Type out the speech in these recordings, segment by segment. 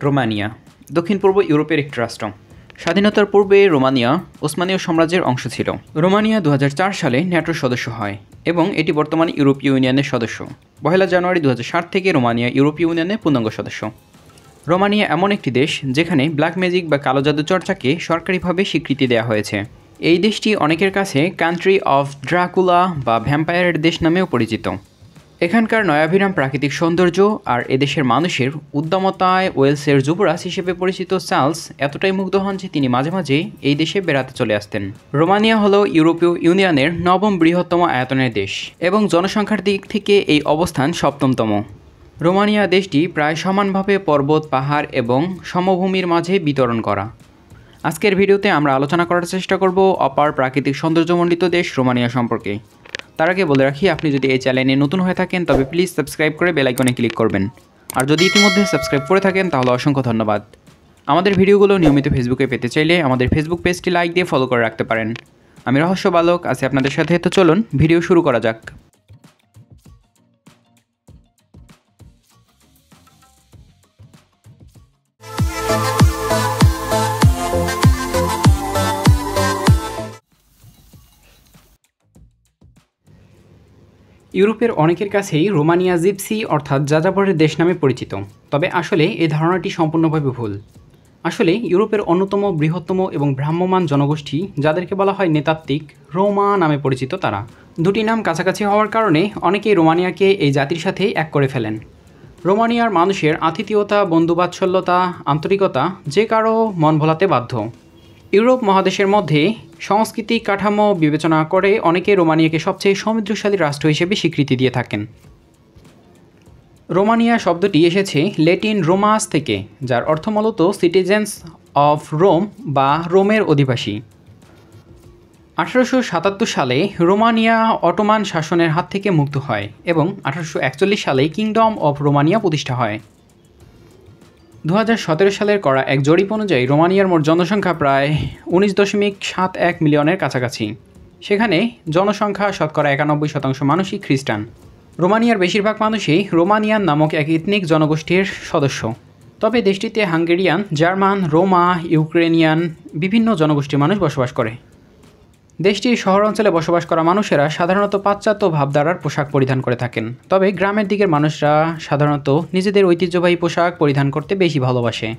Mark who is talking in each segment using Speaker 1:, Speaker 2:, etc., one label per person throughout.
Speaker 1: Romania দক্ষিণ পূর্ব ইউরোপের একটি রাষ্ট্র। স্বাধীনতার পূর্বে রোমানিয়া ওসমানীয় সাম্রাজ্যের অংশ ছিল। রোমানিয়া 2004 সালে ন্যাটোর সদস্য হয় এবং এটি বর্তমানে ইউরোপীয় ইউনিয়নের সদস্য। 1 জানুয়ারি 2007 থেকে রোমানিয়া ইউরোপীয় ইউনিয়নের পূর্ণাঙ্গ সদস্য। রোমানিয়া এমন একটি দেশ যেখানে ব্ল্যাক ম্যাজিক বা কালো জাদু চর্চাকে সরকারিভাবে স্বীকৃতি দেওয়া হয়েছে। এই দেশটি অনেকের কাছে কান্ট্রি অফ ড্রাকুলা বা ভ্যাম্পায়ারের দেশ নামেও পরিচিত। এখানকার নয়াভিরাম প্রাকৃতিক সৌন্দর্য আর এদেশের মানুষের উদ্দামতায় ওয়েলসের যুবরাজ হিসেবে পরিচিত চার্লস এতটাই মুগ্ধ হন যে তিনি মাঝে মাঝে এই দেশে বেড়াতে চলে আসতেন। রোমানিয়া হলো ইউরোপীয় ইউনিয়নের 9ম বৃহত্তম আয়তনের দেশ এবং জনসংখ্যার দিক থেকে এই অবস্থান 7মতম। রোমানিয়া দেশটি প্রায় সমানভাবে পর্বত, পাহাড় এবং সমভূমির মাঝে বিতরণ করা। আজকের ভিডিওতে আমরা আলোচনা করার চেষ্টা করব অপার প্রাকৃতিক সৌন্দর্যমণ্ডিত দেশ রোমানিয়া সম্পর্কে। তার আগে বলে রাখি, আপনি যদি এই চ্যানেলে নতুন হয়ে থাকেন তবে প্লিজ সাবস্ক্রাইব করে বেল আইকনে ক্লিক করবেন। আর যদি ইতিমধ্যে সাবস্ক্রাইব করে থাকেন তাহলে অসংখ্য ধন্যবাদ। আমাদের ভিডিওগুলো নিয়মিত ফেসবুকে পেতে চাইলে আমাদের ফেসবুক পেজটি লাইক দিয়ে ফলো করে রাখতে পারেন। আমি রহস্য বালক আছি আপনাদের সাথে, তো চলুন ভিডিও শুরু করা যাক। ইউরোপের অনেকের কাছেই রোমানিয়া জিপসি অর্থাৎ যাযাবরের দেশ নামে পরিচিত, তবে আসলে এই ধারণাটি সম্পূর্ণভাবে ভুল। আসলে ইউরোপের অন্যতম বৃহত্তম এবং ভ্রাম্যমাণ জনগোষ্ঠী যাদেরকে বলা হয় নৃতাত্ত্বিক রোমা নামে পরিচিত তারা। দুটি নাম কাছাকাছি হওয়ার কারণে অনেকেই রোমানিয়াকে এই জাতির সাথেই এক করে ফেলেন। রোমানিয়ার মানুষের আতিথেয়তা, বন্ধুবাৎসল্যতা, আন্তরিকতা যে কারো মন ভোলাতে বাধ্য। ইউরোপ মহাদেশের মধ্যে সাংস্কৃতিক কাঠামো বিবেচনা করে অনেকে রোমানিয়াকে সবচেয়ে সমৃদ্ধশালী রাষ্ট্র হিসেবে স্বীকৃতি দিয়ে থাকেন। রোমানিয়া শব্দটি এসেছে ল্যাটিন রোমাস থেকে, যার অর্থ মূলত সিটিজেন্স অফ রোম বা রোমের অধিবাসী। 1877 সালে রোমানিয়া অটোমান শাসনের হাত থেকে মুক্ত হয় এবং 1841 সালে কিংডম অফ রোমানিয়া প্রতিষ্ঠা হয়। 2017 সালের করা এক জরিপ অনুযায়ী রোমানিয়ার মোট জনসংখ্যা প্রায় 19.71 মিলিয়নের কাছাকাছি। সেখানে জনসংখ্যা শতকরা 91% মানুষই খ্রিস্টান। রোমানিয়ার বেশিরভাগ মানুষই রোমানিয়ান নামক এক এথনিক জনগোষ্ঠীর সদস্য। তবে দেশটিতে হাঙ্গেরিয়ান, জার্মান, রোমা, ইউক্রেনিয়ান বিভিন্ন জনগোষ্ঠীর মানুষ বসবাস করে। দেশটির শহর অঞ্চলে বসবাস করা মানুষেরা সাধারণত পাশ্চাত্য ভাবধারার পোশাক পরিধান করে থাকেন, তবে গ্রামের দিকের মানুষরা সাধারণত নিজেদের ঐতিহ্যবাহী পোশাক পরিধান করতে বেশি ভালোবাসে।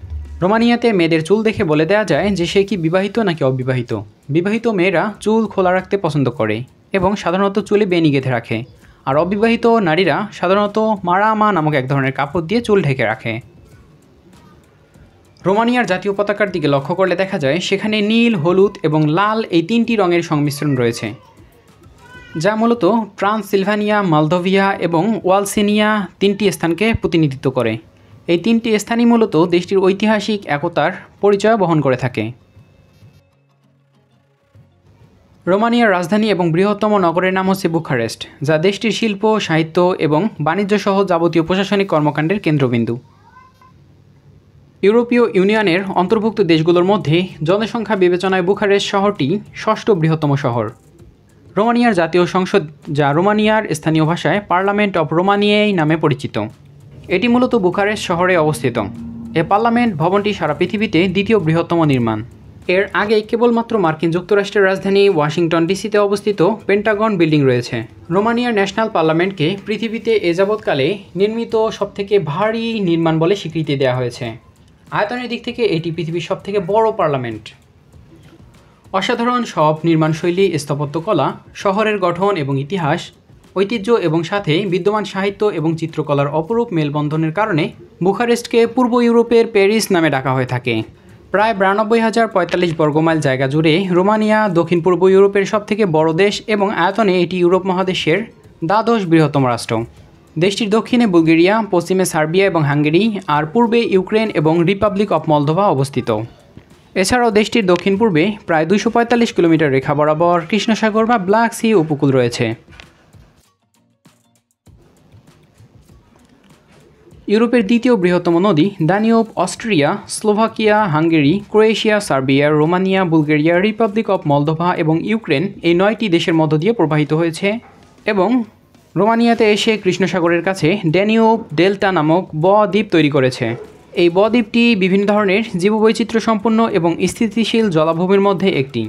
Speaker 1: রোমানিয়াতে মেয়েদের চুল দেখে বলে দেওয়া যায় যে সে কি বিবাহিত নাকি অবিবাহিত। বিবাহিত মেয়েরা চুল খোলা রাখতে পছন্দ করে এবং সাধারণত চুলে বেনি গেঁথে রাখে, আর অবিবাহিত নারীরা সাধারণত মারামা নামক এক ধরনের কাপড় দিয়ে চুল ঢেকে রাখে। রোমানিয়ার জাতীয় পতাকার দিকে লক্ষ্য করলে দেখা যায় সেখানে নীল, হলুদ এবং লাল এই 3টি রঙের সংমিশ্রণ রয়েছে, যা মূলত ট্রান্সিলভানিয়া, মলদোভিয়া এবং ওয়ালসিনিয়া 3টি স্থানকে প্রতিনিধিত্ব করে। এই 3টি স্থানই মূলত দেশটির ঐতিহাসিক একতার পরিচয় বহন করে থাকে। রোমানিয়ার রাজধানী এবং বৃহত্তম নগরের নাম হচ্ছে বুখারেস্ট, যা দেশটির শিল্প, সাহিত্য এবং বাণিজ্য সহ যাবতীয় প্রশাসনিক কর্মকাণ্ডের কেন্দ্রবিন্দু। ইউরোপীয় ইউনিয়নের অন্তর্ভুক্ত দেশগুলোর মধ্যে জনসংখ্যা বিবেচনায় বুখারেস্ট শহরটি 6ষ্ঠ বৃহত্তম শহর। রোমানিয়ার জাতীয় সংসদ, যা রোমানিয়ার স্থানীয় ভাষায় পার্লামেন্ট অফ রোমানিয়াই নামে পরিচিত, এটি মূলত বুখারেস্ট শহরে অবস্থিত। এ পার্লামেন্ট ভবনটি সারা পৃথিবীতে 2য় বৃহত্তম নির্মাণ। এর আগে কেবলমাত্র মার্কিন যুক্তরাষ্ট্রের রাজধানী ওয়াশিংটন ডিসিতে অবস্থিত পেন্টাগন বিল্ডিং রয়েছে। রোমানিয়ার ন্যাশনাল পার্লামেন্টকে পৃথিবীতে এ যাবৎকালে নির্মিত সবথেকে ভারী নির্মাণ বলে স্বীকৃতি দেওয়া হয়েছে। আয়তনের দিক থেকে এটি পৃথিবীর সবথেকে বড় পার্লামেন্ট। অসাধারণ সব নির্মাণশৈলী, স্থাপত্যকলা, শহরের গঠন এবং ইতিহাস, ঐতিহ্য এবং সাথে বিদ্যমান সাহিত্য এবং চিত্রকলার অপরূপ মেলবন্ধনের কারণে বুখারেস্টকে পূর্ব ইউরোপের প্যারিস নামে ডাকা হয়ে থাকে। প্রায় 92,045 বর্গমাইল জায়গা জুড়ে রোমানিয়া দক্ষিণ পূর্ব ইউরোপের সবথেকে বড় দেশ এবং আয়তনে এটি ইউরোপ মহাদেশের 12শ বৃহত্তম রাষ্ট্র। দেশটির দক্ষিণে বুলগেরিয়া, পশ্চিমে সার্বিয়া এবং হাঙ্গেরি, আর পূর্বে ইউক্রেন এবং রিপাবলিক অফ মলদোভা অবস্থিত। এছাড়াও দেশটির দক্ষিণ পূর্বে প্রায় 245 কিলোমিটার রেখা বরাবর কৃষ্ণসাগর বা ব্ল্যাক সি উপকূল রয়েছে। ইউরোপের 2য় বৃহত্তম নদী Danube Austria, Slovakia, Hungary, Croatia, Serbia, Romania, Bulgaria, Republic of Moldova এবং ইউক্রেন এই 9টি দেশের মধ্য দিয়ে প্রবাহিত হয়েছে এবং রোমানিয়াতে এসে কৃষ্ণসাগরের কাছে ড্যানিউব ডেল্টা নামক দ্বীপ তৈরি করেছে। এই বদ্বীপটি বিভিন্ন ধরনের জীববৈচিত্র্য সম্পন্ন এবং স্থিতিশীল জলাভূমির মধ্যে একটি।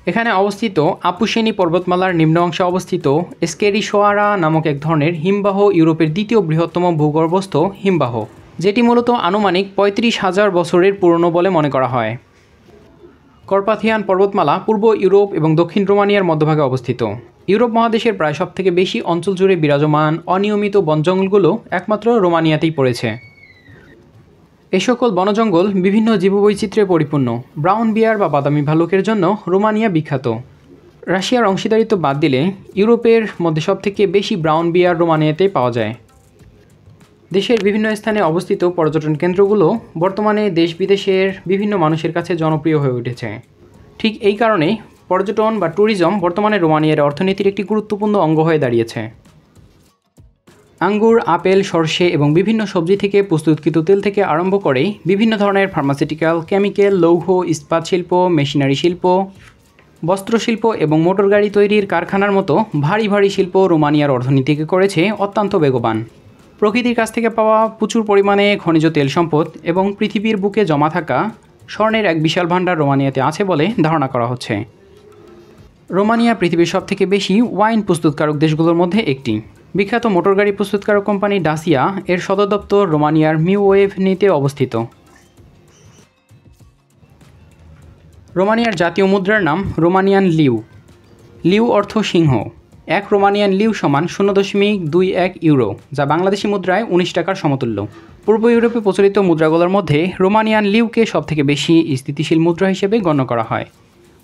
Speaker 1: এখানে অবস্থিত আপুসেনি পর্বতমালার নিম্ন অংশে অবস্থিত স্কেরিশোয়ারা নামক এক ধরনের হিমবাহ ইউরোপের দ্বিতীয় বৃহত্তম ভূগর্ভস্থ হিমবাহ, যেটি মূলত আনুমানিক ৩৫,০০০ বছরের পুরনো বলে মনে করা হয়। কার্পাথিয়ান পর্বতমালা পূর্ব ইউরোপ এবং দক্ষিণ রোমানিয়ার মধ্যভাগে অবস্থিত। ইউরোপ মহাদেশের প্রায় সব থেকে বেশি অঞ্চল জুড়ে বিরাজমান অনিয়মিত বনজঙ্গলগুলো একমাত্র রোমানিয়াতেই পড়েছে। এই সকল বনজঙ্গল বিভিন্ন জীববৈচিত্র্যে পরিপূর্ণ। ব্রাউন বিয়ার বা বাদামি ভালুকের জন্য রোমানিয়া বিখ্যাত। রাশিয়ার অংশীদারিত্ব বাদ দিলে ইউরোপের মধ্যে সবথেকে বেশি ব্রাউন বিয়ার রোমানিয়াতে পাওয়া যায়। দেশের বিভিন্ন স্থানে অবস্থিত পর্যটন কেন্দ্রগুলো বর্তমানে দেশ বিদেশের বিভিন্ন মানুষের কাছে জনপ্রিয় হয়ে উঠেছে। ঠিক এই কারণে পর্যটন বা ট্যুরিজম বর্তমানে রোমানিয়ার অর্থনীতির একটি গুরুত্বপূর্ণ অঙ্গ হয়ে দাঁড়িয়েছে। আঙ্গুর, আপেল, সরষে এবং বিভিন্ন সবজি থেকে প্রস্তুতকৃত তেল থেকে আরম্ভ করে বিভিন্ন ধরনের ফার্মাসিউটিক্যাল, কেমিক্যাল, লৌহ, ইস্পাত শিল্প, মেশিনারি শিল্প, বস্ত্রশিল্প এবং মোটর গাড়ি তৈরির কারখানার মতো ভারী ভারী শিল্প রোমানিয়ার অর্থনীতিকে করেছে অত্যন্ত বেগবান। প্রকৃতির কাছ থেকে পাওয়া প্রচুর পরিমাণে খনিজ তেল সম্পদ এবং পৃথিবীর বুকে জমা থাকা স্বর্ণের এক বিশাল ভাণ্ডার রোমানিয়াতে আছে বলে ধারণা করা হচ্ছে। রোমানিয়া পৃথিবীর সবথেকে বেশি ওয়াইন প্রস্তুতকারক দেশগুলোর মধ্যে একটি। বিখ্যাত মোটর গাড়ি প্রস্তুতকারক কোম্পানি ডাসিয়া এর সদর দপ্তর রোমানিয়ার মিউওয়েভনিতে অবস্থিত। রোমানিয়ার জাতীয় মুদ্রার নাম রোমানিয়ান লিউ। লিউ অর্থ সিংহ। এক রোমানিয়ান লিউ সমান 0.21 ইউরো, যা বাংলাদেশি মুদ্রায় 19 টাকার সমতুল্য। পূর্ব ইউরোপে প্রচলিত মুদ্রাগুলোর মধ্যে রোমানিয়ান লিউকে সবথেকে বেশি স্থিতিশীল মুদ্রা হিসেবে গণ্য করা হয়।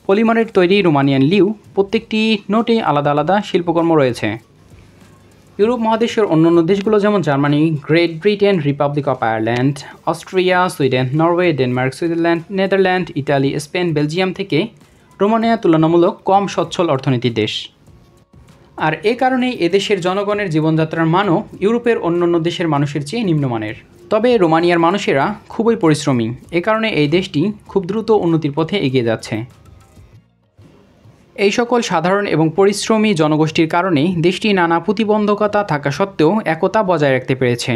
Speaker 1: পলিমারের তৈরি রোমানিয়ান লিউ প্রত্যেকটি নোটে আলাদা আলাদা শিল্পকর্ম রয়েছে। ইউরোপ মহাদেশের অন্যান্য দেশগুলো যেমন Germany, great Britain, Republic of Ireland, Austria, Sweden, Norway, Denmark, Switzerland, Netherland, Italy, Spain, Belgium থেকে রোমানিয়া তুলনামূলক কম সচ্ছল অর্থনীতির দেশ। আর এ কারণেই এদেশের জনগণের জীবনযাত্রার মানও ইউরোপের অন্যান্য দেশের মানুষের চেয়ে নিম্নমানের। তবে রোমানিয়ার মানুষেরা খুবই পরিশ্রমী, এ কারণে এই দেশটি খুব দ্রুত উন্নতির পথে এগিয়ে যাচ্ছে। এই সকল সাধারণ এবং পরিশ্রমী জনগোষ্ঠীর কারণে দেশটি নানা প্রতিবন্ধকতা থাকা সত্ত্বেও একতা বজায় রাখতে পেরেছে।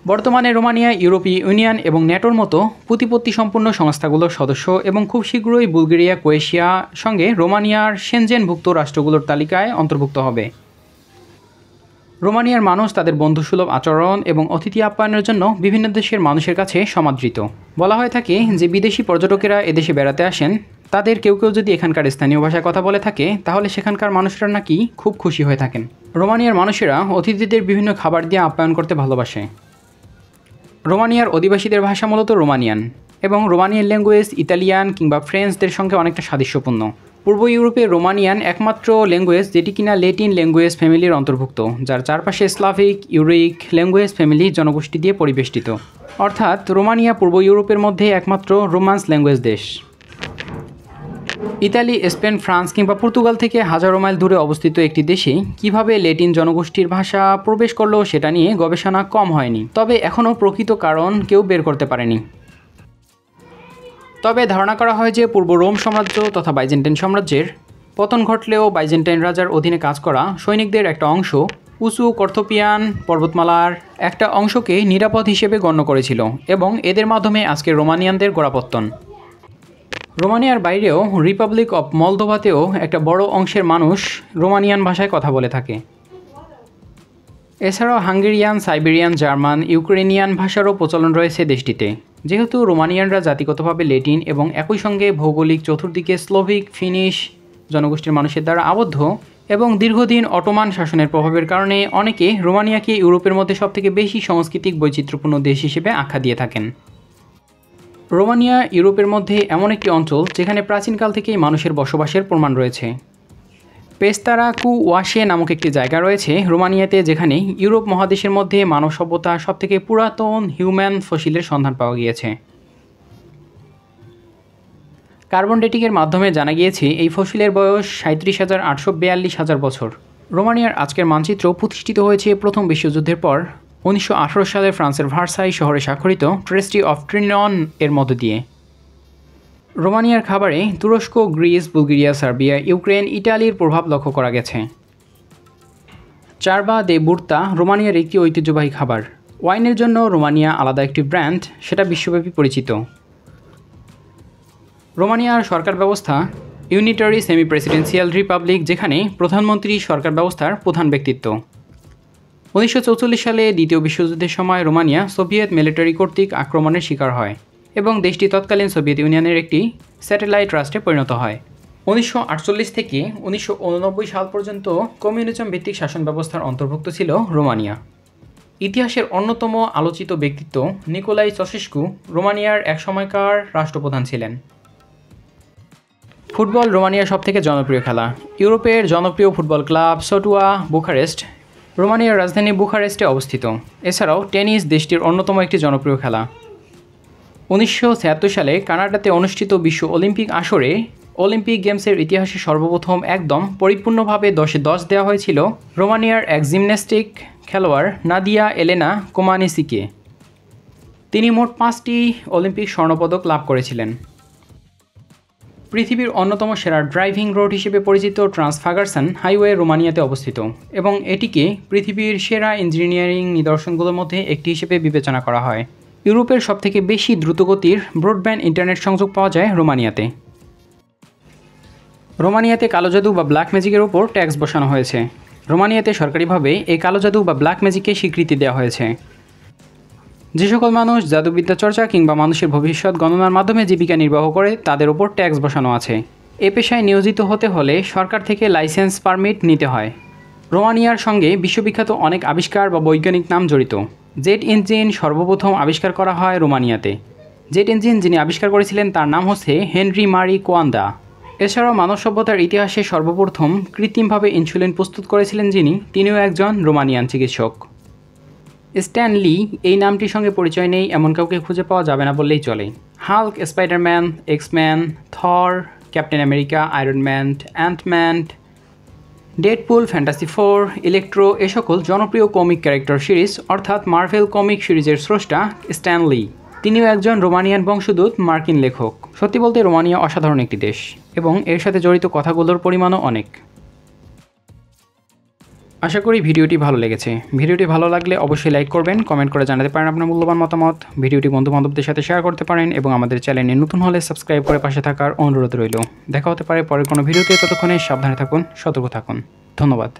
Speaker 1: বর্তমানে রোমানিয়া ইউরোপীয় ইউনিয়ন এবং ন্যাটোর মতো প্রতিপত্তি সম্পন্ন সংস্থাগুলোর সদস্য এবং খুব শীঘ্রই বুলগেরিয়া, ক্রোয়েশিয়া সঙ্গে রোমানিয়ার সেনজেনভুক্ত রাষ্ট্রগুলোর তালিকায় অন্তর্ভুক্ত হবে। রোমানিয়ার মানুষ তাদের বন্ধুসুলভ আচরণ এবং অতিথি আপ্যায়নের জন্য বিভিন্ন দেশের মানুষের কাছে সমাদৃত। বলা হয়ে থাকে যে বিদেশি পর্যটকেরা এদেশে বেড়াতে আসেন, তাদের কেউ কেউ যদি এখানকার স্থানীয় ভাষায় কথা বলে থাকে তাহলে সেখানকার মানুষরা নাকি খুব খুশি হয়ে থাকেন। রোমানিয়ার মানুষেরা অতিথিদের বিভিন্ন খাবার দিয়ে আপ্যায়ন করতে ভালোবাসে। রোমানিয়ার অধিবাসীদের ভাষা মূলত রোমানিয়ান এবং রোমানিয়ান ল্যাঙ্গুয়েজ ইতালিয়ান কিংবা ফ্রেঞ্চদের সঙ্গে অনেকটা সাদৃশ্যপূর্ণ। পূর্ব ইউরোপে রোমানিয়ান একমাত্র ল্যাঙ্গুয়েজ যেটি কিনা ল্যাটিন ল্যাঙ্গুয়েজ ফ্যামিলির অন্তর্ভুক্ত, যার চারপাশে স্লাভিক, ইউরিক ল্যাঙ্গুয়েজ ফ্যামিলি জনগোষ্ঠী দিয়ে পরিবেষ্টিত। অর্থাৎ রোমানিয়া পূর্ব ইউরোপের মধ্যে একমাত্র রোমান্স ল্যাঙ্গুয়েজ দেশ। ইতালি, স্পেন, ফ্রান্স কিংবা পর্তুগাল থেকে হাজারো মাইল দূরে অবস্থিত একটি দেশে কিভাবে ল্যাটিন জনগোষ্ঠীর ভাষা প্রবেশ করলো সেটা নিয়ে গবেষণা কম হয়নি, তবে এখনও প্রকৃত কারণ কেউ বের করতে পারেনি। তবে ধারণা করা হয় যে পূর্ব রোম সাম্রাজ্য তথা বাইজেন্টাইন সাম্রাজ্যের পতন ঘটলেও বাইজেন্টাইন রাজার অধীনে কাজ করা সৈনিকদের একটা অংশ উঁচু কার্পাথিয়ান পর্বতমালার একটা অংশকে নিরাপদ হিসেবে গণ্য করেছিল এবং এদের মাধ্যমে আজকের রোমানিয়ানদের গোড়াপত্তন। রোমানিয়ার বাইরেও রিপাবলিক অফ মলদোভাতেও একটা বড় অংশের মানুষ রোমানিয়ান ভাষায় কথা বলে থাকে। এছাড়াও হাঙ্গেরিয়ান, সাইবেরিয়ান, জার্মান, ইউক্রেনিয়ান ভাষারও প্রচলন রয়েছে দেশটিতে। যেহেতু রোমানিয়ানরা জাতিগতভাবে ল্যাটিন এবং একই সঙ্গে ভৌগোলিক চতুর্দিকে স্লোভিক, ফিনিশ জনগোষ্ঠীর মানুষের দ্বারা আবদ্ধ এবং দীর্ঘদিন অটোমান শাসনের প্রভাবের কারণে অনেকে রোমানিয়াকে ইউরোপের মধ্যে সবথেকে বেশি সাংস্কৃতিক বৈচিত্র্যপূর্ণ দেশ হিসেবে আখ্যা দিয়ে থাকেন। রোমানিয়া ইউরোপের মধ্যে এমন একটি অঞ্চল যেখানে প্রাচীনকাল থেকেই মানুষের বসবাসের প্রমাণ রয়েছে। পেস্তারা কু ওয়াশে নামক একটি জায়গা রয়েছে রোমানিয়াতে, যেখানে ইউরোপ মহাদেশের মধ্যে মানব সভ্যতার সবথেকে পুরাতন হিউম্যান ফসিলের সন্ধান পাওয়া গিয়েছে। কার্বন ডেটিংয়ের মাধ্যমে জানা গিয়েছে এই ফসিলের বয়স 37,842 বছর। রোমানিয়ার আজকের মানচিত্র প্রতিষ্ঠিত হয়েছে প্রথম বিশ্বযুদ্ধের পর 1918 সালে ফ্রান্সের ভার্সাই শহরে স্বাক্ষরিত ট্রেস্টি অফ ট্রিনন এর মধ্য দিয়ে। রোমানিয়ার খাবারে তুরস্ক, গ্রিস, বুলগেরিয়া, সার্বিয়া, ইউক্রেন, ইটালির প্রভাব লক্ষ্য করা গেছে। চারবা দে বুর্তা রোমানিয়ার একটি ঐতিহ্যবাহী খাবার। ওয়াইনের জন্য রোমানিয়া আলাদা একটি ব্র্যান্ড, সেটা বিশ্বব্যাপী পরিচিত। রোমানিয়ার সরকার ব্যবস্থা ইউনিটারি সেমি প্রেসিডেন্সিয়াল রিপাবলিক, যেখানে প্রধানমন্ত্রী সরকার ব্যবস্থার প্রধান ব্যক্তিত্ব। 1944 সালে দ্বিতীয় বিশ্বযুদ্ধের সময় রোমানিয়া সোভিয়েত মিলিটারি কর্তৃক আক্রমণের শিকার হয় এবং দেশটি তৎকালীন সোভিয়েত ইউনিয়নের একটি স্যাটেলাইট রাষ্ট্রে পরিণত হয়। 1948 থেকে 1989 সাল পর্যন্ত কমিউনিজম ভিত্তিক শাসন ব্যবস্থার অন্তর্ভুক্ত ছিল রোমানিয়া। ইতিহাসের অন্যতম আলোচিত ব্যক্তিত্ব নিকোলাই চাউশেস্কু রোমানিয়ার এক সময়কার রাষ্ট্রপ্রধান ছিলেন। ফুটবল রোমানিয়ার সবথেকে জনপ্রিয় খেলা। ইউরোপের জনপ্রিয় ফুটবল ক্লাব সটুয়া বুখারেস্ট রোমানিয়ার রাজধানী বুখারেস্টে অবস্থিত। এছাড়াও টেনিস দেশটির অন্যতম একটি জনপ্রিয় খেলা। 1976 সালে কানাডাতে অনুষ্ঠিত বিশ্ব অলিম্পিক আসরে অলিম্পিক গেমসের ইতিহাসে সর্বপ্রথম একদম পরিপূর্ণভাবে 10-এ 10 দেওয়া হয়েছিল রোমানিয়ার এক জিমন্যাস্টিক খেলোয়াড় নাদিয়া এলেনা কোমানিসিকে। তিনি মোট 5টি অলিম্পিক স্বর্ণপদক লাভ করেছিলেন। পৃথিবীর অন্যতম সেরা ড্রাইভিং রোড হিসেবে পরিচিত ট্রান্সফাগারসন হাইওয়ে রোমানিয়াতে অবস্থিত এবং এটিকে পৃথিবীর সেরা ইঞ্জিনিয়ারিং নিদর্শনগুলোর মধ্যে একটি হিসেবে বিবেচনা করা হয়। ইউরোপের সবথেকে বেশি দ্রুতগতির ব্রডব্যান্ড ইন্টারনেট সংযোগ পাওয়া যায় রোমানিয়াতে। রোমানিয়াতে কালো জাদু বা ব্ল্যাক ম্যাজিকের ওপর ট্যাক্স বসানো হয়েছে। রোমানিয়াতে সরকারিভাবে এই কালো জাদু বা ব্ল্যাক ম্যাজিককে স্বীকৃতি দেওয়া হয়েছে। যে সকল মানুষ জাদুবিদ্যা চর্চা কিংবা মানুষের ভবিষ্যৎ গণনার মাধ্যমে জীবিকা নির্বাহ করে তাদের ওপর ট্যাক্স বসানো আছে। এ পেশায় নিয়োজিত হতে হলে সরকার থেকে লাইসেন্স পারমিট নিতে হয়। রোমানিয়ার সঙ্গে বিশ্ববিখ্যাত অনেক আবিষ্কার বা বৈজ্ঞানিক নাম জড়িত। জেট ইঞ্জিন সর্বপ্রথম আবিষ্কার করা হয় রোমানিয়াতে। জেট ইঞ্জিন যিনি আবিষ্কার করেছিলেন তার নাম হচ্ছে হেনরি মারি কোয়ান্দা। এছাড়াও মানব সভ্যতার ইতিহাসে সর্বপ্রথম কৃত্রিমভাবে ইনসুলিন প্রস্তুত করেছিলেন যিনি, তিনিও একজন রোমানিয়ান চিকিৎসক। স্ট্যান লি এই নামটির সঙ্গে পরিচয় নেই এমন কাউকে খুঁজে পাওয়া যাবে না বললেই চলে। Hulk, Spiderman, X man, Thor, Captain America, Iron Man, Antman, Deadpool, Fantasy Four, Electro এ সকল জনপ্রিয় কমিক ক্যারেক্টার সিরিজ অর্থাৎ মার্ভেল কমিক সিরিজের স্রষ্টা স্ট্যান লি। তিনিও একজন রোমানিয়ান বংশোদ্ভূত মার্কিন লেখক। সত্যি বলতে রোমানিয়া অসাধারণ একটি দেশ এবং এর সাথে জড়িত কথাগুলোর পরিমাণও অনেক। আশা করি ভিডিওটি ভালো লেগেছে। ভিডিওটি ভালো লাগলে অবশ্যই লাইক করবেন, কমেন্ট করে জানাতে পারেন আপনার মূল্যবান মতামত। ভিডিওটি বন্ধুবান্ধবদের সাথে শেয়ার করতে পারেন এবং আমাদের চ্যানেলে নতুন হলে সাবস্ক্রাইব করে পাশে থাকার অনুরোধ রইল। দেখা হতে পারে পরের কোনো ভিডিওতে। ততক্ষণে সাবধানে থাকুন, সতর্ক থাকুন। ধন্যবাদ।